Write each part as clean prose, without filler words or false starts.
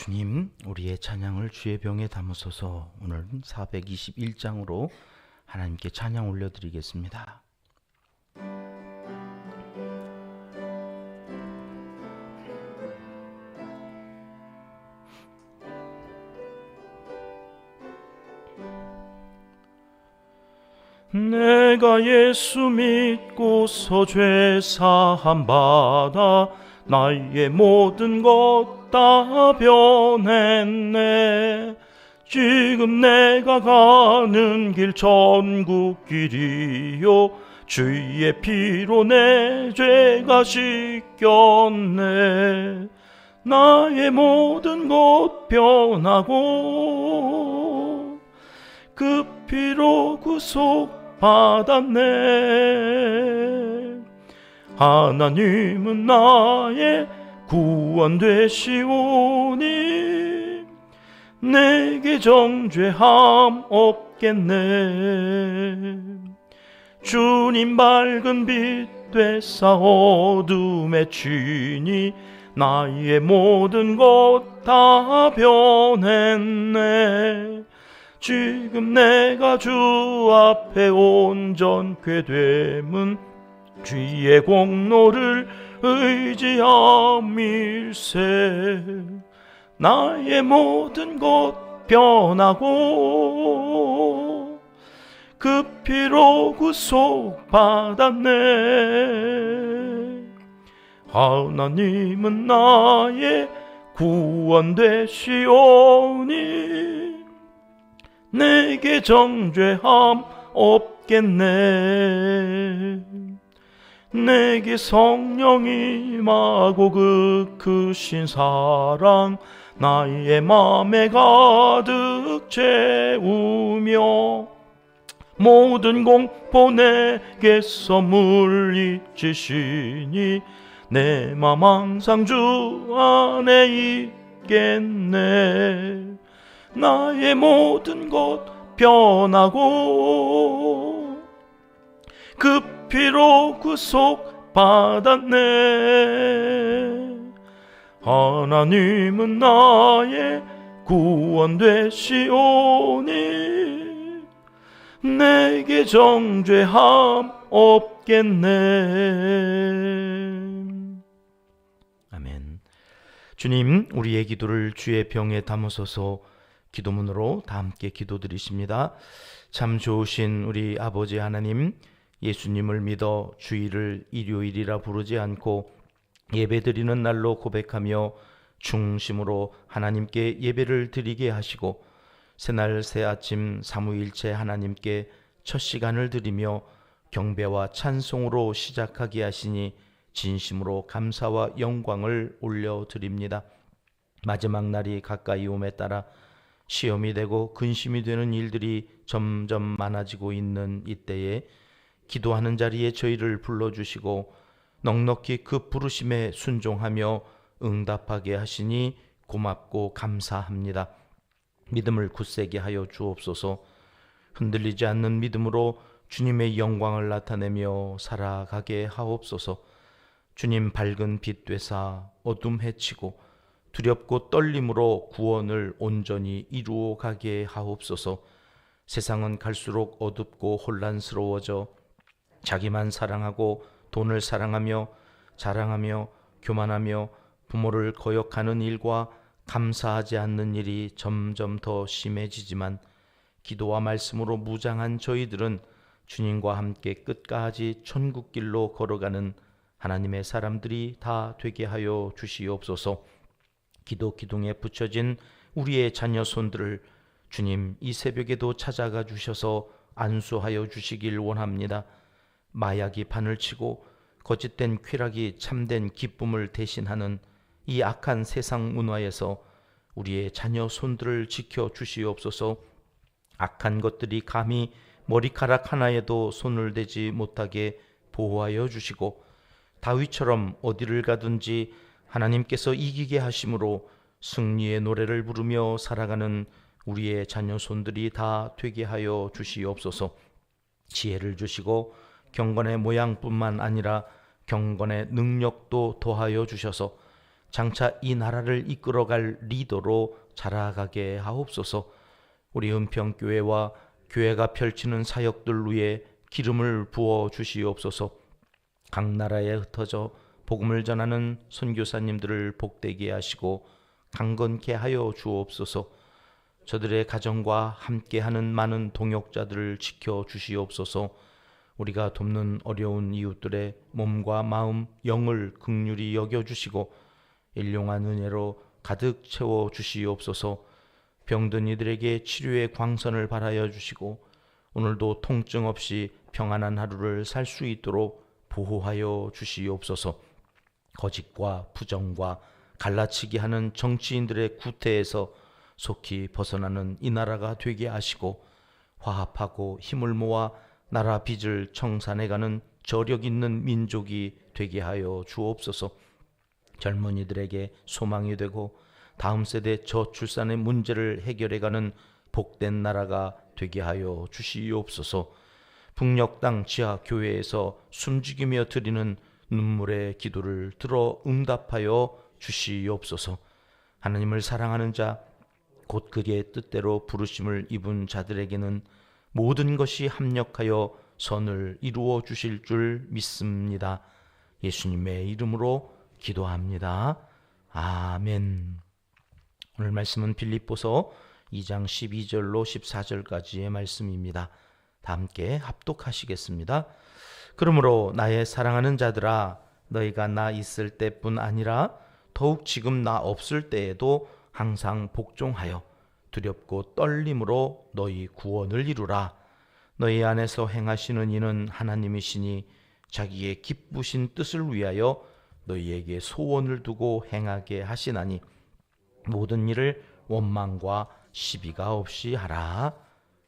주님, 우리의 찬양을 주의 병에 담으소서. 오늘은 421장으로 하나님께 찬양 올려드리겠습니다. 내가 예수 믿고서 죄 사함 받아 나의 모든 것 다 변했네. 지금 내가 가는 길 천국 길이요, 주의 피로 내 죄가 씻겼네. 나의 모든 것 변하고 그 피로 구속 받았네. 하나님은 나의 구원 되시오니 내게 정죄함 없겠네. 주님 밝은 빛 되사 어둠에 치니 나의 모든 것 다 변했네. 지금 내가 주 앞에 온전케 됨은 주의 공로를 의지함일세. 나의 모든 것 변하고 그 피로 구속 받았네. 하나님은 나의 구원 되시오니 내게 정죄함 없겠네. 내게 성령이 임하고 그 크신 사랑 나의 맘에 가득 채우며 모든 공포 내게서 물리치시니 내 맘 항상 주 안에 있겠네. 나의 모든 것 변하고 그 피로 구속 받았네. 하나님은 나의 구원 되시오니 내게 정죄함 없겠네. 아멘. 주님, 우리의 기도를 주의 병에 담으소서. 기도문으로 다 함께 기도드리십니다. 참 좋으신 우리 아버지 하나님, 예수님을 믿어 주일을 일요일이라 부르지 않고 예배드리는 날로 고백하며 중심으로 하나님께 예배를 드리게 하시고 새날 새아침 삼위일체 하나님께 첫 시간을 드리며 경배와 찬송으로 시작하게 하시니 진심으로 감사와 영광을 올려드립니다. 마지막 날이 가까이 옴에 따라 시험이 되고 근심이 되는 일들이 점점 많아지고 있는 이때에 기도하는 자리에 저희를 불러주시고 넉넉히 그 부르심에 순종하며 응답하게 하시니 고맙고 감사합니다. 믿음을 굳세게 하여 주옵소서. 흔들리지 않는 믿음으로 주님의 영광을 나타내며 살아가게 하옵소서. 주님 밝은 빛 되사 어둠 헤치고 두렵고 떨림으로 구원을 온전히 이루어 가게 하옵소서. 세상은 갈수록 어둡고 혼란스러워져 자기만 사랑하고 돈을 사랑하며 자랑하며 교만하며 부모를 거역하는 일과 감사하지 않는 일이 점점 더 심해지지만 기도와 말씀으로 무장한 저희들은 주님과 함께 끝까지 천국길로 걸어가는 하나님의 사람들이 다 되게 하여 주시옵소서. 기도 기둥에 붙여진 우리의 자녀 손들을 주님 이 새벽에도 찾아가 주셔서 안수하여 주시길 원합니다. 마약이 판을 치고 거짓된 쾌락이 참된 기쁨을 대신하는 이 악한 세상 문화에서 우리의 자녀 손들을 지켜 주시옵소서. 악한 것들이 감히 머리카락 하나에도 손을 대지 못하게 보호하여 주시고 다윗처럼 어디를 가든지 하나님께서 이기게 하심으로 승리의 노래를 부르며 살아가는 우리의 자녀 손들이 다 되게 하여 주시옵소서. 지혜를 주시고 경건의 모양뿐만 아니라 경건의 능력도 더하여 주셔서 장차 이 나라를 이끌어갈 리더로 자라가게 하옵소서. 우리 은평교회와 교회가 펼치는 사역들 위에 기름을 부어 주시옵소서. 각 나라에 흩어져 복음을 전하는 선교사님들을 복되게 하시고 강건케 하여 주옵소서. 저들의 가정과 함께하는 많은 동역자들을 지켜 주시옵소서. 우리가 돕는 어려운 이웃들의 몸과 마음, 영을 긍휼히 여겨주시고 일용한 은혜로 가득 채워 주시옵소서. 병든 이들에게 치료의 광선을 발하여 주시고 오늘도 통증 없이 평안한 하루를 살 수 있도록 보호하여 주시옵소서. 거짓과 부정과 갈라치기 하는 정치인들의 구태에서 속히 벗어나는 이 나라가 되게 하시고 화합하고 힘을 모아 나라 빚을 청산해가는 저력 있는 민족이 되게 하여 주옵소서. 젊은이들에게 소망이 되고 다음 세대 저출산의 문제를 해결해가는 복된 나라가 되게 하여 주시옵소서. 북녘 땅 지하 교회에서 숨죽이며 드리는 눈물의 기도를 들어 응답하여 주시옵소서. 하나님을 사랑하는 자, 곧 그의 뜻대로 부르심을 입은 자들에게는 모든 것이 합력하여 선을 이루어 주실 줄 믿습니다. 예수님의 이름으로 기도합니다. 아멘. 오늘 말씀은 빌립보서 2장 12절로 14절까지의 말씀입니다. 다 함께 합독하시겠습니다. 그러므로 나의 사랑하는 자들아, 너희가 나 있을 때뿐 아니라 더욱 지금 나 없을 때에도 항상 복종하여 두렵고 떨림으로 너희 구원을 이루라. 너희 안에서 행하시는 이는 하나님이시니 자기의 기쁘신 뜻을 위하여 너희에게 소원을 두고 행하게 하시나니 모든 일을 원망과 시비가 없이 하라.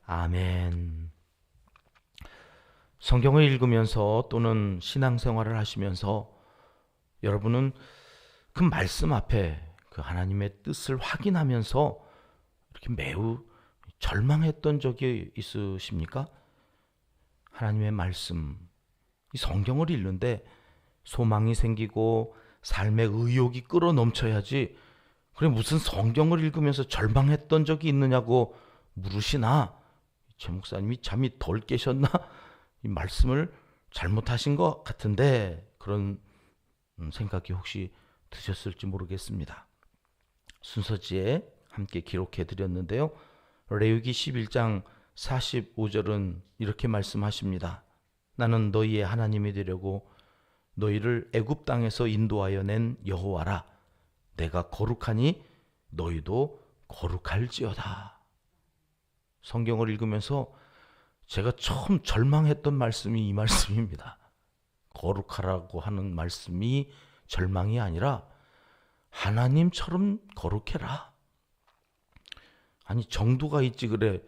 아멘. 성경을 읽으면서 또는 신앙생활을 하시면서 여러분은 그 말씀 앞에 그 하나님의 뜻을 확인하면서 이렇게 매우 절망했던 적이 있으십니까? 하나님의 말씀, 이 성경을 읽는데 소망이 생기고 삶의 의욕이 끌어 넘쳐야지, 그래 무슨 성경을 읽으면서 절망했던 적이 있느냐고 물으시나? 제 목사님이 잠이 덜 깨셨나? 이 말씀을 잘못하신 것 같은데 그런 생각이 혹시 드셨을지 모르겠습니다. 순서지에 함께 기록해 드렸는데요. 레위기 11장 45절은 이렇게 말씀하십니다. 나는 너희의 하나님이 되려고 너희를 애굽 땅에서 인도하여 낸 여호와라. 내가 거룩하니 너희도 거룩할지어다. 성경을 읽으면서 제가 처음 절망했던 말씀이 이 말씀입니다. 거룩하라고 하는 말씀이 절망이 아니라 하나님처럼 거룩해라. 아니 정도가 있지 그래.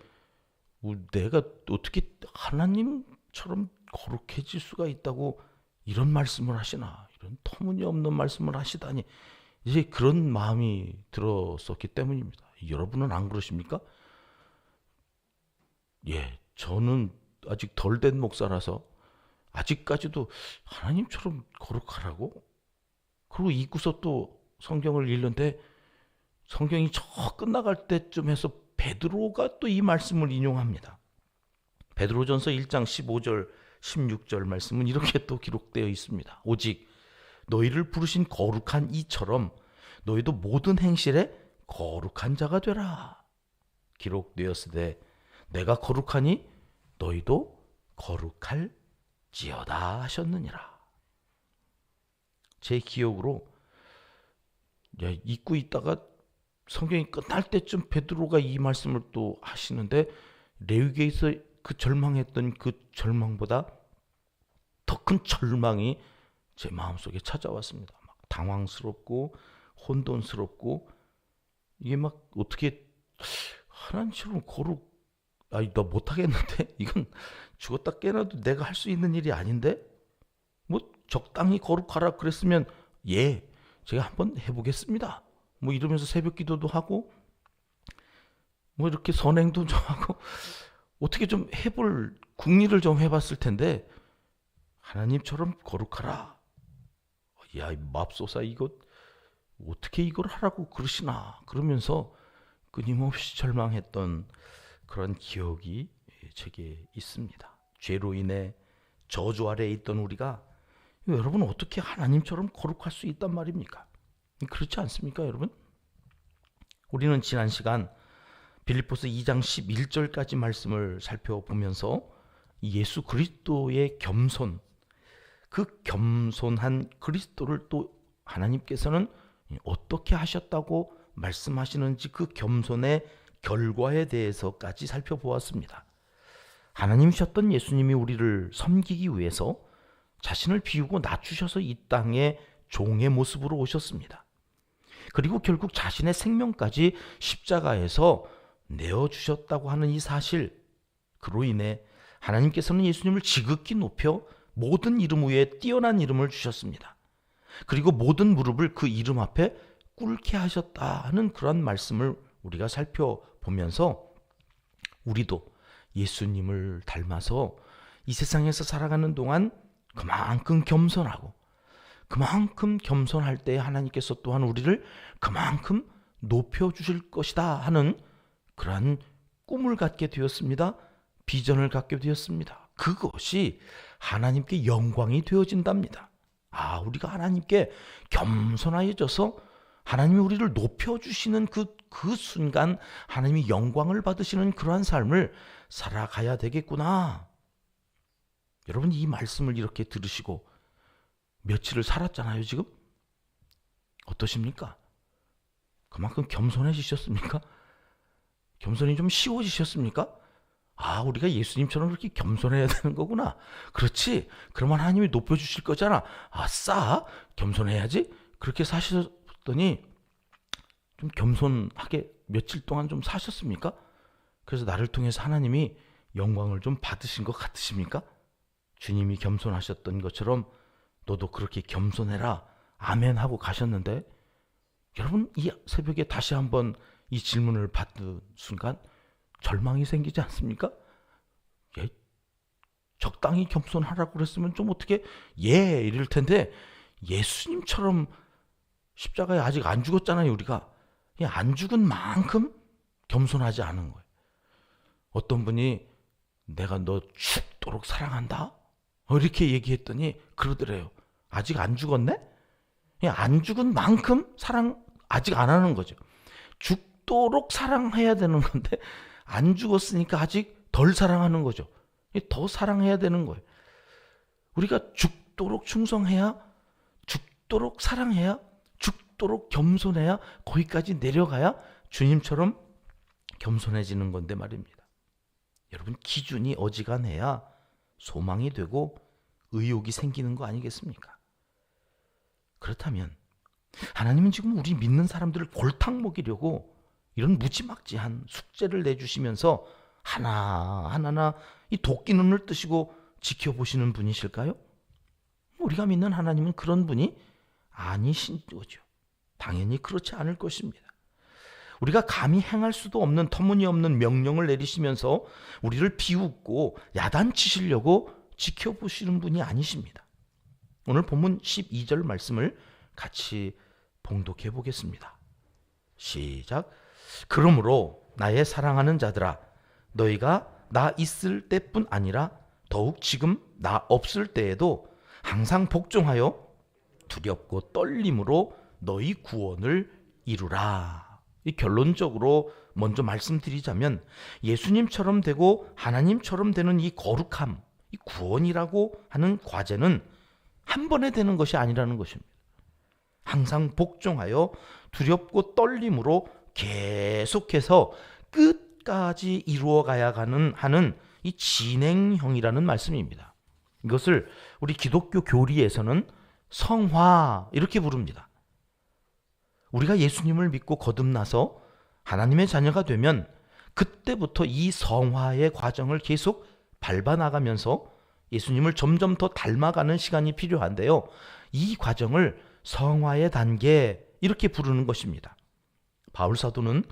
내가 어떻게 하나님처럼 거룩해질 수가 있다고 이런 말씀을 하시나. 이런 터무니없는 말씀을 하시다니. 이제 그런 마음이 들었었기 때문입니다. 여러분은 안 그러십니까? 예, 저는 아직 덜 된 목사라서 아직까지도 하나님처럼 거룩하라고? 그리고 읽고서 또 성경을 읽는데 성경이 저 끝나갈 때쯤 해서 베드로가 또 이 말씀을 인용합니다. 베드로전서 1장 15절 16절 말씀은 이렇게 또 기록되어 있습니다. 오직 너희를 부르신 거룩한 이처럼 너희도 모든 행실에 거룩한 자가 되라. 기록되었으되 내가 거룩하니 너희도 거룩할지어다 하셨느니라. 제 기억으로 읽고 있다가 성경이 끝날 때쯤 베드로가 이 말씀을 또 하시는데 레위기에서 그 절망했던 그 절망보다 더 큰 절망이 제 마음속에 찾아왔습니다. 막 당황스럽고 혼돈스럽고 이게 막 어떻게 하나님처럼 나 못하겠는데? 이건 죽었다 깨어나도 내가 할 수 있는 일이 아닌데? 뭐 적당히 거룩하라 그랬으면 예, 제가 한번 해보겠습니다. 뭐 이러면서 새벽 기도도 하고 뭐 이렇게 선행도 좀 하고 어떻게 좀 해볼 궁리를 좀 해봤을 텐데 하나님처럼 거룩하라. 야, 이 맙소사 이거 어떻게 이걸 하라고 그러시나 그러면서 끊임없이 절망했던 그런 기억이 제게 있습니다. 죄로 인해 저주 아래에 있던 우리가 여러분 어떻게 하나님처럼 거룩할 수 있단 말입니까? 그렇지 않습니까, 여러분? 우리는 지난 시간 빌립보서 2장 11절까지 말씀을 살펴보면서 예수 그리스도의 겸손, 그 겸손한 그리스도를 또 하나님께서는 어떻게 하셨다고 말씀하시는지 그 겸손의 결과에 대해서까지 살펴보았습니다. 하나님이셨던 예수님이 우리를 섬기기 위해서 자신을 비우고 낮추셔서 이 땅에 종의 모습으로 오셨습니다. 그리고 결국 자신의 생명까지 십자가에서 내어주셨다고 하는 이 사실, 그로 인해 하나님께서는 예수님을 지극히 높여 모든 이름 위에 뛰어난 이름을 주셨습니다. 그리고 모든 무릎을 그 이름 앞에 꿇게 하셨다 하는 그런 말씀을 우리가 살펴보면서 우리도 예수님을 닮아서 이 세상에서 살아가는 동안 그만큼 겸손하고 그만큼 겸손할 때 하나님께서 또한 우리를 그만큼 높여주실 것이다 하는 그러한 꿈을 갖게 되었습니다. 비전을 갖게 되었습니다. 그것이 하나님께 영광이 되어진답니다. 우리가 하나님께 겸손해져서 하나님이 우리를 높여주시는 그 순간 하나님이 영광을 받으시는 그러한 삶을 살아가야 되겠구나. 여러분, 이 말씀을 이렇게 들으시고 며칠을 살았잖아요, 지금? 어떠십니까? 그만큼 겸손해지셨습니까? 겸손이 좀 쉬워지셨습니까? 우리가 예수님처럼 그렇게 겸손해야 되는 거구나. 그렇지. 그러면 하나님이 높여주실 거잖아. 아싸, 겸손해야지. 그렇게 사셨더니 좀 겸손하게 며칠 동안 좀 사셨습니까? 그래서 나를 통해서 하나님이 영광을 좀 받으신 것 같으십니까? 주님이 겸손하셨던 것처럼 너도 그렇게 겸손해라. 아멘 하고 가셨는데, 여러분, 이 새벽에 다시 한번 이 질문을 받는 순간 절망이 생기지 않습니까? 적당히 겸손하라고 그랬으면 좀 어떻게 이럴 텐데, 예수님처럼 십자가에 아직 안 죽었잖아요. 우리가 안 죽은 만큼 겸손하지 않은 거예요. 어떤 분이 내가 너 죽도록 사랑한다 이렇게 얘기했더니 그러더래요. 아직 안 죽었네? 안 죽은 만큼 사랑 아직 안 하는 거죠. 죽도록 사랑해야 되는 건데 안 죽었으니까 아직 덜 사랑하는 거죠. 더 사랑해야 되는 거예요. 우리가 죽도록 충성해야, 죽도록 사랑해야, 죽도록 겸손해야, 거기까지 내려가야 주님처럼 겸손해지는 건데 말입니다. 여러분, 기준이 어지간해야 소망이 되고 의욕이 생기는 거 아니겠습니까? 그렇다면 하나님은 지금 우리 믿는 사람들을 골탕 먹이려고 이런 무지막지한 숙제를 내주시면서 하나하나 이 도끼 눈을 뜨시고 지켜보시는 분이실까요? 우리가 믿는 하나님은 그런 분이 아니신 거죠. 당연히 그렇지 않을 것입니다. 우리가 감히 행할 수도 없는 터무니없는 명령을 내리시면서 우리를 비웃고 야단치시려고 지켜보시는 분이 아니십니다. 오늘 본문 12절 말씀을 같이 봉독해 보겠습니다. 시작. 그러므로 나의 사랑하는 자들아, 너희가 나 있을 때뿐 아니라 더욱 지금 나 없을 때에도 항상 복종하여 두렵고 떨림으로 너희 구원을 이루라. 이 결론적으로 먼저 말씀드리자면 예수님처럼 되고 하나님처럼 되는 이 거룩함, 이 구원이라고 하는 과제는 한 번에 되는 것이 아니라는 것입니다. 항상 복종하여 두렵고 떨림으로 계속해서 끝까지 이루어가야 하는 이 진행형이라는 말씀입니다. 이것을 우리 기독교 교리에서는 성화 이렇게 부릅니다. 우리가 예수님을 믿고 거듭나서 하나님의 자녀가 되면 그때부터 이 성화의 과정을 계속 밟아나가면서 예수님을 점점 더 닮아가는 시간이 필요한데요. 이 과정을 성화의 단계 이렇게 부르는 것입니다. 바울 사도는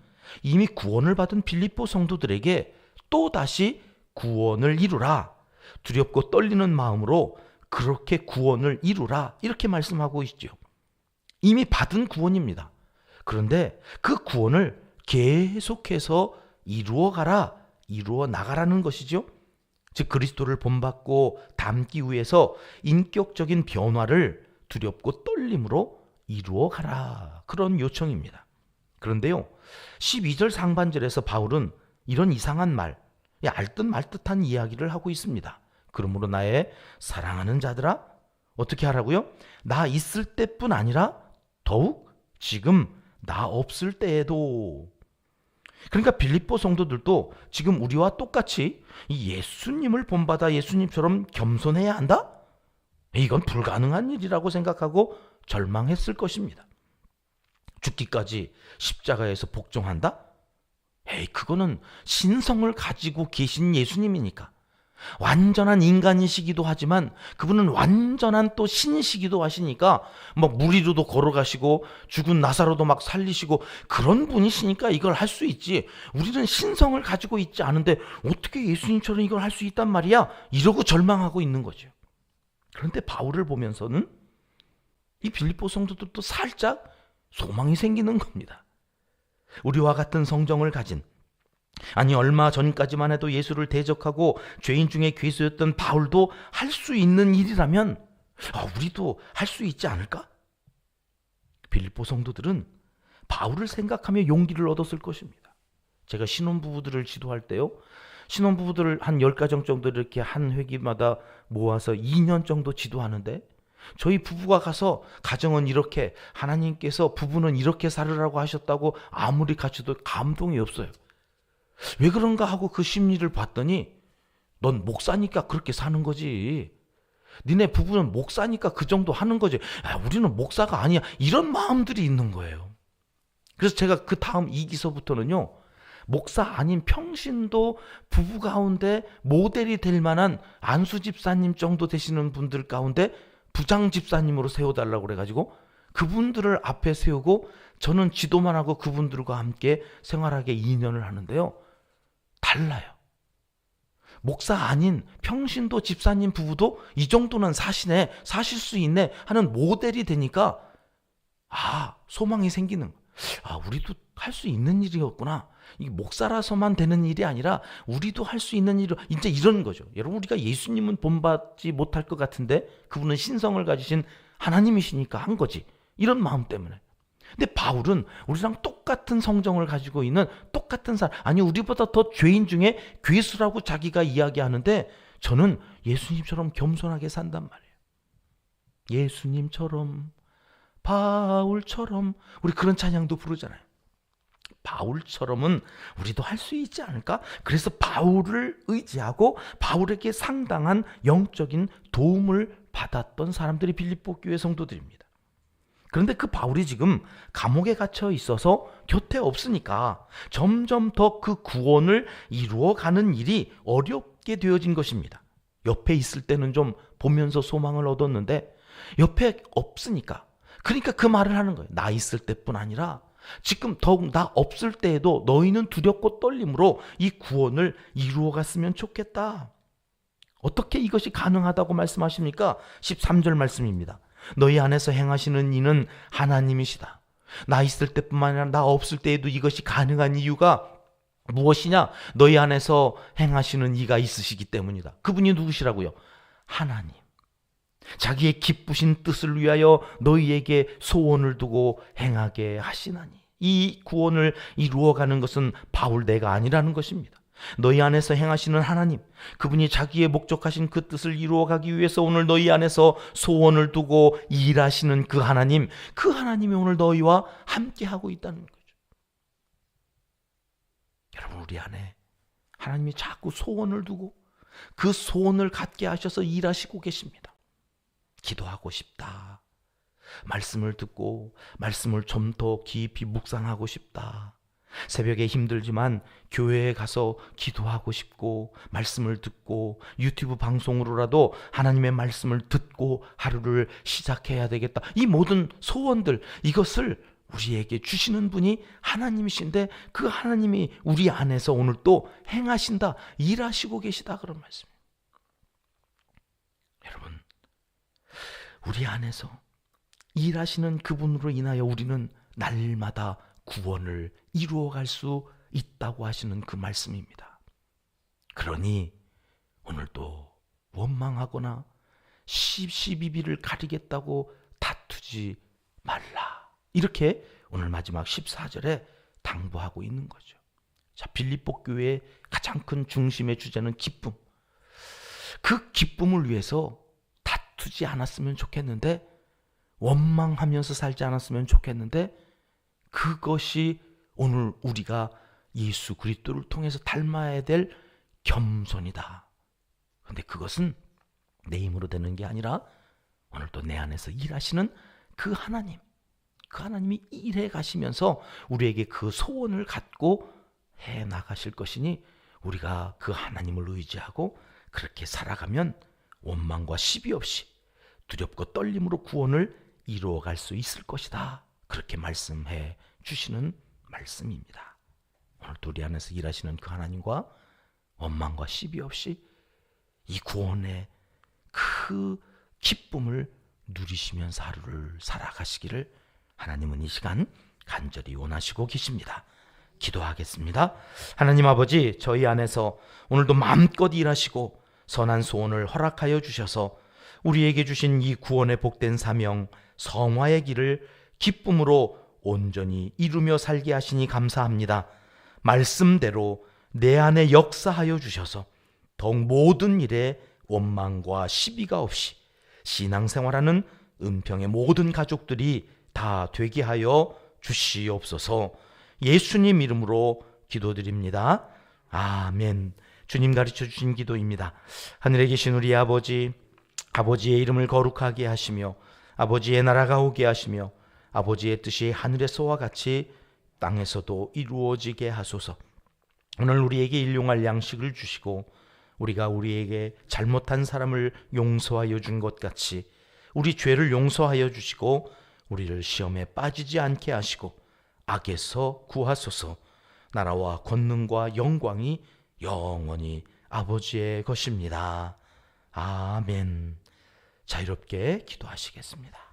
이미 구원을 받은 빌립보 성도들에게 또다시 구원을 이루라, 두렵고 떨리는 마음으로 그렇게 구원을 이루라 이렇게 말씀하고 있죠. 이미 받은 구원입니다. 그런데 그 구원을 계속해서 이루어 나가라는 것이죠. 즉 그리스도를 본받고 닮기 위해서 인격적인 변화를 두렵고 떨림으로 이루어 가라. 그런 요청입니다. 그런데요, 12절 상반절에서 바울은 이런 이상한 말, 알듯 말듯한 이야기를 하고 있습니다. 그러므로 나의 사랑하는 자들아, 어떻게 하라고요? 나 있을 때뿐 아니라 더욱 지금 나 없을 때에도. 그러니까 빌립보 성도들도 지금 우리와 똑같이 이 예수님을 본받아 예수님처럼 겸손해야 한다? 이건 불가능한 일이라고 생각하고 절망했을 것입니다. 죽기까지 십자가에서 복종한다? 그거는 신성을 가지고 계신 예수님이니까. 완전한 인간이시기도 하지만 그분은 완전한 또 신이시기도 하시니까 물 위로도 걸어가시고 죽은 나사로도 막 살리시고 그런 분이시니까 이걸 할 수 있지. 우리는 신성을 가지고 있지 않은데 어떻게 예수님처럼 이걸 할 수 있단 말이야? 이러고 절망하고 있는 거죠. 그런데 바울을 보면서는 이 빌립보 성도들도 살짝 소망이 생기는 겁니다. 우리와 같은 성정을 가진, 아니 얼마 전까지만 해도 예수를 대적하고 죄인 중에 괴수였던 바울도 할 수 있는 일이라면 우리도 할 수 있지 않을까? 빌립보 성도들은 바울을 생각하며 용기를 얻었을 것입니다. 제가 신혼부부들을 지도할 때요, 신혼부부들을 한 10가정 정도 이렇게 한 회기마다 모아서 2년 정도 지도하는데, 저희 부부가 가서 가정은 이렇게, 하나님께서 부부는 이렇게 살으라고 하셨다고 아무리 가르쳐도 감동이 없어요. 왜 그런가 하고 그 심리를 봤더니, 넌 목사니까 그렇게 사는 거지, 니네 부부는 목사니까 그 정도 하는 거지, 우리는 목사가 아니야, 이런 마음들이 있는 거예요. 그래서 제가 그 다음 2기서부터는요, 목사 아닌 평신도 부부 가운데 모델이 될 만한 안수 집사님 정도 되시는 분들 가운데 부장 집사님으로 세워달라고 그래가지고 그분들을 앞에 세우고 저는 지도만 하고 그분들과 함께 생활하게 2년을 하는데요, 달라요. 목사 아닌 평신도 집사님 부부도 이 정도는 사시네, 사실 수 있네 하는 모델이 되니까 소망이 생기는, 우리도 할 수 있는 일이었구나. 이 목사라서만 되는 일이 아니라 우리도 할 수 있는 일이 이제 이런 거죠. 여러분, 우리가 예수님은 본받지 못할 것 같은데 그분은 신성을 가지신 하나님이시니까 한 거지, 이런 마음 때문에. 근데 바울은 우리랑 똑같은 성정을 가지고 있는 똑같은 사람, 아니 우리보다 더 죄인 중에 괴수라고 자기가 이야기하는데, 저는 예수님처럼 겸손하게 산단 말이에요. 예수님처럼, 바울처럼, 우리 그런 찬양도 부르잖아요. 바울처럼은 우리도 할 수 있지 않을까? 그래서 바울을 의지하고 바울에게 상당한 영적인 도움을 받았던 사람들이 빌립보 교회 성도들입니다. 그런데 그 바울이 지금 감옥에 갇혀 있어서 곁에 없으니까 점점 더 그 구원을 이루어가는 일이 어렵게 되어진 것입니다. 옆에 있을 때는 좀 보면서 소망을 얻었는데 옆에 없으니까, 그러니까 그 말을 하는 거예요. 나 있을 때뿐 아니라 지금 더욱 나 없을 때에도 너희는 두렵고 떨림으로 이 구원을 이루어갔으면 좋겠다. 어떻게 이것이 가능하다고 말씀하십니까? 13절 말씀입니다. 너희 안에서 행하시는 이는 하나님이시다. 나 있을 때뿐만 아니라 나 없을 때에도 이것이 가능한 이유가 무엇이냐? 너희 안에서 행하시는 이가 있으시기 때문이다. 그분이 누구시라고요? 하나님. 자기의 기쁘신 뜻을 위하여 너희에게 소원을 두고 행하게 하시나니. 이 구원을 이루어가는 것은 바울 내가 아니라는 것입니다. 너희 안에서 행하시는 하나님, 그분이 자기의 목적하신 그 뜻을 이루어가기 위해서 오늘 너희 안에서 소원을 두고 일하시는 그 하나님, 그 하나님이 오늘 너희와 함께하고 있다는 거죠. 여러분, 우리 안에 하나님이 자꾸 소원을 두고 그 소원을 갖게 하셔서 일하시고 계십니다. 기도하고 싶다. 말씀을 듣고 말씀을 좀 더 깊이 묵상하고 싶다. 새벽에 힘들지만 교회에 가서 기도하고 싶고 말씀을 듣고 유튜브 방송으로라도 하나님의 말씀을 듣고 하루를 시작해야 되겠다. 이 모든 소원들, 이것을 우리에게 주시는 분이 하나님이신데 그 하나님이 우리 안에서 오늘 또 행하신다, 일하시고 계시다, 그런 말씀이에요. 여러분, 우리 안에서 일하시는 그분으로 인하여 우리는 날마다 구원을 이루어갈 수 있다고 하시는 그 말씀입니다. 그러니 오늘도 원망하거나 시비비를 가리겠다고 다투지 말라. 이렇게 오늘 마지막 14절에 당부하고 있는 거죠. 자, 빌립보 교회의 가장 큰 중심의 주제는 기쁨. 그 기쁨을 위해서 다투지 않았으면 좋겠는데, 원망하면서 살지 않았으면 좋겠는데, 그것이 오늘 우리가 예수 그리스도를 통해서 닮아야 될 겸손이다. 그런데 그것은 내 힘으로 되는 게 아니라 오늘도 내 안에서 일하시는 그 하나님, 그 하나님이 일해 가시면서 우리에게 그 소원을 갖고 해 나가실 것이니, 우리가 그 하나님을 의지하고 그렇게 살아가면 원망과 시비 없이 두렵고 떨림으로 구원을 이루어갈 수 있을 것이다. 그렇게 말씀해 주시는 말씀입니다. 오늘도 우리 안에서 일하시는 그 하나님과 원망과 시비 없이 이 구원의 그 기쁨을 누리시면서 하루를 살아가시기를 하나님은 이 시간 간절히 원하시고 계십니다. 기도하겠습니다. 하나님 아버지, 저희 안에서 오늘도 마음껏 일하시고 선한 소원을 허락하여 주셔서 우리에게 주신 이 구원의 복된 사명, 성화의 길을 기쁨으로 온전히 이루며 살게 하시니 감사합니다. 말씀대로 내 안에 역사하여 주셔서 더욱 모든 일에 원망과 시비가 없이 신앙생활하는 은평의 모든 가족들이 다 되게 하여 주시옵소서. 예수님 이름으로 기도드립니다. 아멘. 주님 가르쳐 주신 기도입니다. 하늘에 계신 우리 아버지, 아버지의 이름을 거룩하게 하시며 아버지의 나라가 오게 하시며 아버지의 뜻이 하늘에서와 같이 땅에서도 이루어지게 하소서. 오늘 우리에게 일용할 양식을 주시고 우리가 우리에게 잘못한 사람을 용서하여 준 것 같이 우리 죄를 용서하여 주시고 우리를 시험에 빠지지 않게 하시고 악에서 구하소서. 나라와 권능과 영광이 영원히 아버지의 것입니다. 아멘. 자유롭게 기도하시겠습니다.